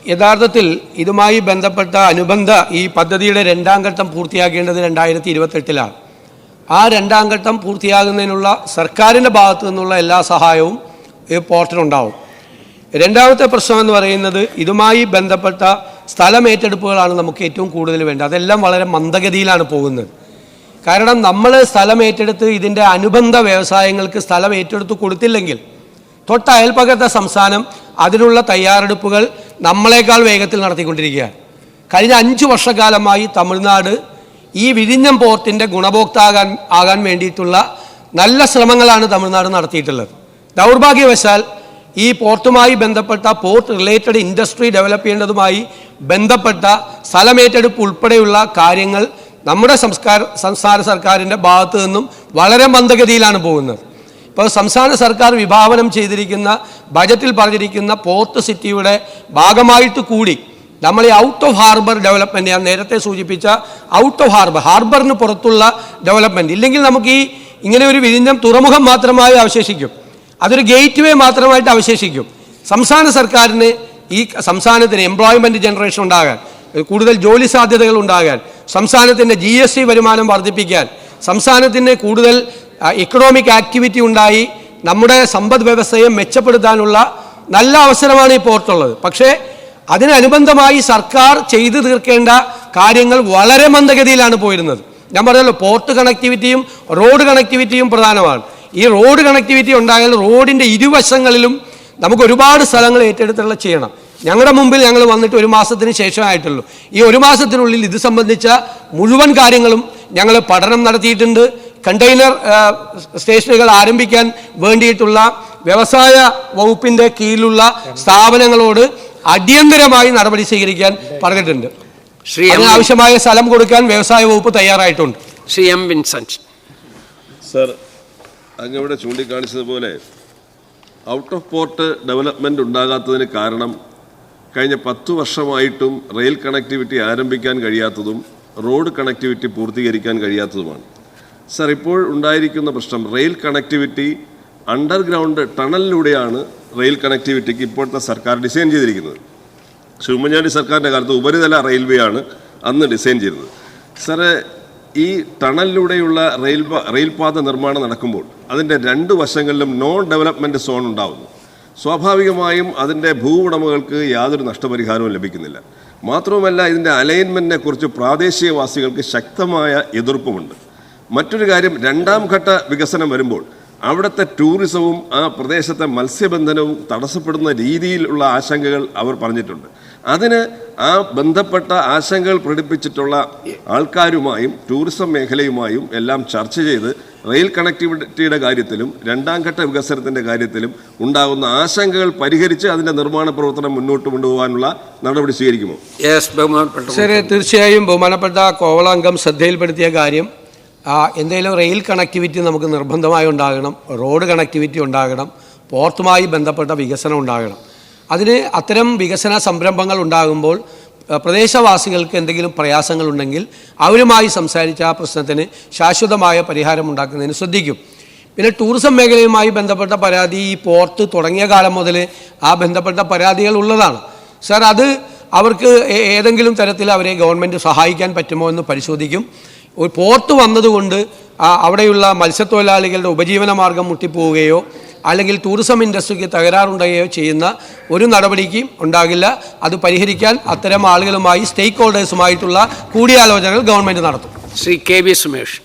യഥാർത്ഥത്തിൽ ഇതുമായി ബന്ധപ്പെട്ട അനുബന്ധ ഈ പദ്ധതിയുടെ രണ്ടാം ഘട്ടം പൂർത്തിയാക്കേണ്ടത് 2028-ലാണ്. ആ രണ്ടാം ഘട്ടം പൂർത്തിയാകുന്നതിനുള്ള സർക്കാരിൻ്റെ ഭാഗത്തു നിന്നുള്ള എല്ലാ സഹായവും ഈ പോർട്ടിനുണ്ടാവും. രണ്ടാമത്തെ പ്രശ്നം എന്ന് പറയുന്നത് ഇതുമായി ബന്ധപ്പെട്ട സ്ഥലമേറ്റെടുപ്പുകളാണ് നമുക്ക് ഏറ്റവും കൂടുതൽ വേണ്ടത്. അതെല്ലാം വളരെ മന്ദഗതിയിലാണ് പോകുന്നത്. കാരണം നമ്മൾ സ്ഥലം ഏറ്റെടുത്ത് ഇതിൻ്റെ അനുബന്ധ വ്യവസായങ്ങൾക്ക് സ്ഥലം ഏറ്റെടുത്ത് കൊടുത്തില്ലെങ്കിൽ തൊട്ട അയൽപ്പക്കത്തെ സംസ്ഥാനം അതിനുള്ള തയ്യാറെടുപ്പുകൾ നമ്മളെക്കാൾ വേഗത്തിൽ നടത്തിക്കൊണ്ടിരിക്കുകയാണ്. കഴിഞ്ഞ 5 വർഷക്കാലമായി തമിഴ്നാട് ഈ വിഴിഞ്ഞം പോർട്ടിൻ്റെ ഗുണഭോക്താകാൻ വേണ്ടിയിട്ടുള്ള നല്ല ശ്രമങ്ങളാണ് തമിഴ്നാട് നടത്തിയിട്ടുള്ളത്. ദൗർഭാഗ്യവശാൽ ഈ പോർട്ടുമായി ബന്ധപ്പെട്ട പോർട്ട് റിലേറ്റഡ് ഇൻഡസ്ട്രി ഡെവലപ്പ് ചെയ്യേണ്ടതുമായി ബന്ധപ്പെട്ട സ്ഥലമേറ്റെടുപ്പ് ഉൾപ്പെടെയുള്ള കാര്യങ്ങൾ നമ്മുടെ സംസ്ഥാന സർക്കാരിൻ്റെ ഭാഗത്തു നിന്നും വളരെ മന്ദഗതിയിലാണ് പോകുന്നത്. ഇപ്പോൾ സംസ്ഥാന സർക്കാർ വിഭാവനം ചെയ്തിരിക്കുന്ന ബജറ്റിൽ പറഞ്ഞിരിക്കുന്ന പോർട്ട് സിറ്റിയുടെ ഭാഗമായിട്ട് കൂടി നമ്മൾ ഈ ഔട്ട് ഓഫ് ഹാർബർ ഡെവലപ്മെൻറ്റ്, ഞാൻ നേരത്തെ സൂചിപ്പിച്ച ഔട്ട് ഓഫ് ഹാർബറിന് പുറത്തുള്ള ഡെവലപ്മെൻറ്റ് ഇല്ലെങ്കിൽ നമുക്ക് ഇങ്ങനെ ഒരു വിഴിഞ്ഞം തുറമുഖം മാത്രമായി അവശേഷിക്കും. അതൊരു ഗേറ്റ് വേ മാത്രമായിട്ട് അവശേഷിക്കും. സംസ്ഥാന സർക്കാരിന് ഈ സംസ്ഥാനത്തിന് എംപ്ലോയ്മെൻറ്റ് ജനറേഷൻ ഉണ്ടാകാൻ, കൂടുതൽ ജോലി സാധ്യതകൾ ഉണ്ടാകാൻ, സംസ്ഥാനത്തിൻ്റെ GST വരുമാനം വർദ്ധിപ്പിക്കാൻ, സംസ്ഥാനത്തിന് കൂടുതൽ എക്കണോമിക് ആക്ടിവിറ്റി ഉണ്ടായി നമ്മുടെ സമ്പദ് വ്യവസ്ഥയെ മെച്ചപ്പെടുത്താനുള്ള നല്ല അവസരമാണ് ഈ പോർട്ടുള്ളത്. പക്ഷേ അതിനനുബന്ധമായി സർക്കാർ ചെയ്തു തീർക്കേണ്ട കാര്യങ്ങൾ വളരെ മന്ദഗതിയിലാണ് പോയിരുന്നത്. ഞാൻ പറഞ്ഞല്ലോ, പോർട്ട് കണക്ടിവിറ്റിയും റോഡ് കണക്ടിവിറ്റിയും പ്രധാനമാണ്. ഈ റോഡ് കണക്ടിവിറ്റി ഉണ്ടായാൽ റോഡിൻ്റെ ഇരുവശങ്ങളിലും നമുക്ക് ഒരുപാട് സ്ഥലങ്ങൾ ഏറ്റെടുത്തുള്ള ചെയ്യണം. ഞങ്ങളുടെ മുമ്പിൽ ഞങ്ങൾ വന്നിട്ട് 1 മാസത്തിന് ശേഷമായിട്ടുള്ളൂ. ഈ 1 മാസത്തിനുള്ളിൽ ഇത് സംബന്ധിച്ച മുഴുവൻ കാര്യങ്ങളും ഞങ്ങൾ പഠനം നടത്തിയിട്ടുണ്ട്. കണ്ടെയ്നർ സ്റ്റേഷനുകൾ ആരംഭിക്കാൻ വേണ്ടിയിട്ടുള്ള വ്യവസായ വകുപ്പിൻ്റെ കീഴിലുള്ള സ്ഥാപനങ്ങളോട് അടിയന്തരമായി നടപടി സ്വീകരിക്കാൻ പറഞ്ഞിട്ടുണ്ട്. ആവശ്യമായ സ്ഥലം കൊടുക്കാൻ വ്യവസായ വകുപ്പ് തയ്യാറായിട്ടുണ്ട്. ശ്രീ എം വിൻസെന്റ് സർ, അങ്ങവിടെ ചൂണ്ടിക്കാണിച്ചതുപോലെ ഔട്ട് ഓഫ് പോർട്ട് ഡെവലപ്മെൻറ്റ് ഉണ്ടാകാത്തതിന് കാരണം കഴിഞ്ഞ 10 വർഷമായിട്ടും റെയിൽ കണക്ടിവിറ്റി ആരംഭിക്കാൻ കഴിയാത്തതും റോഡ് കണക്ടിവിറ്റി പൂർത്തീകരിക്കാൻ കഴിയാത്തതുമാണ്. സർ, ഇപ്പോൾ ഉണ്ടായിരിക്കുന്ന പ്രശ്നം റെയിൽ കണക്ടിവിറ്റി അണ്ടർഗ്രൗണ്ട് ടണലിലൂടെയാണ് റെയിൽ കണക്ടിവിറ്റിക്ക് ഇപ്പോഴത്തെ സർക്കാർ ഡിസൈൻ ചെയ്തിരിക്കുന്നത്. ഉമ്മൻചാണ്ടി സർക്കാരിൻ്റെ കാലത്ത് ഉപരിതല റെയിൽവേ ആണ് അന്ന് ഡിസൈൻ ചെയ്തത്. സാറേ, ഈ ടണലിലൂടെയുള്ള റെയിൽപാത നിർമ്മാണം നടക്കുമ്പോൾ അതിൻ്റെ 2 വശങ്ങളിലും നോൺ ഡെവലപ്മെൻറ്റ് സോൺ ഉണ്ടാകുന്നു. സ്വാഭാവികമായും അതിൻ്റെ ഭൂവുടമകൾക്ക് യാതൊരു നഷ്ടപരിഹാരവും ലഭിക്കുന്നില്ല. മാത്രവുമല്ല, ഇതിൻ്റെ അലൈൻമെൻറ്റിനെ കുറിച്ച് പ്രാദേശികവാസികൾക്ക് ശക്തമായ എതിർപ്പുമുണ്ട്. മറ്റൊരു കാര്യം, 2ാം ഘട്ട വികസനം വരുമ്പോൾ അവിടുത്തെ ടൂറിസവും ആ പ്രദേശത്തെ മത്സ്യബന്ധനവും തടസ്സപ്പെടുന്ന രീതിയിലുള്ള ആശങ്കകൾ അവർ പറഞ്ഞിട്ടുണ്ട്. അതിന് ആ ബന്ധപ്പെട്ട ആശങ്കകൾ പ്രകടിപ്പിച്ചിട്ടുള്ള ആൾക്കാരുമായും ടൂറിസം മേഖലയുമായും എല്ലാം ചർച്ച ചെയ്ത് റെയിൽ കണക്ടിവിറ്റിയുടെ കാര്യത്തിലും 2ാം ഘട്ട വികസനത്തിൻ്റെ കാര്യത്തിലും ഉണ്ടാകുന്ന ആശങ്കകൾ പരിഹരിച്ച് അതിൻ്റെ നിർമ്മാണ പ്രവർത്തനം മുന്നോട്ട് കൊണ്ടുപോകാനുള്ള നടപടി സ്വീകരിക്കുമോ? ശരി, തീർച്ചയായും ബഹുമാനപ്പെട്ട കോവളംഗം ശ്രദ്ധയിൽപ്പെടുത്തിയ കാര്യം, എന്തെങ്കിലും റെയിൽ കണക്ടിവിറ്റി നമുക്ക് നിർബന്ധമായി ഉണ്ടാകണം, റോഡ് കണക്ടിവിറ്റി ഉണ്ടാകണം, പോർട്ടുമായി ബന്ധപ്പെട്ട വികസനം ഉണ്ടാകണം. അതിന് അത്തരം വികസന സംരംഭങ്ങൾ ഉണ്ടാകുമ്പോൾ പ്രദേശവാസികൾക്ക് എന്തെങ്കിലും പ്രയാസങ്ങളുണ്ടെങ്കിൽ അവരുമായി സംസാരിച്ച് ആ പ്രശ്നത്തിന് ശാശ്വതമായ പരിഹാരം ഉണ്ടാക്കുന്നതിന് ശ്രദ്ധിക്കും. പിന്നെ ടൂറിസം മേഖലയുമായി ബന്ധപ്പെട്ട പരാതി ഈ പോർട്ട് തുടങ്ങിയ കാലം മുതൽ ആ ബന്ധപ്പെട്ട പരാതികൾ ഉള്ളതാണ്. സാർ, അത് അവർക്ക് ഏതെങ്കിലും തരത്തിൽ അവരെ ഗവൺമെൻറ് സഹായിക്കാൻ പറ്റുമോ എന്ന് പരിശോധിക്കും. ഒരു പോർട്ട് വന്നതുകൊണ്ട് അവിടെയുള്ള മത്സ്യത്തൊഴിലാളികളുടെ ഉപജീവന മാർഗം മുട്ടിപ്പോവുകയോ അല്ലെങ്കിൽ ടൂറിസം ഇൻഡസ്ട്രിക്ക് തകരാറുണ്ടാകുകയോ ചെയ്യുന്ന ഒരു നടപടിക്കും ഉണ്ടാകില്ല. അത് പരിഹരിക്കാൻ അത്തരം ആളുകളുമായി സ്റ്റേക്ക് ഹോൾഡേഴ്സുമായിട്ടുള്ള കൂടിയാലോചനകൾ ഗവൺമെൻറ് നടത്തും. Shri K V Sumesh.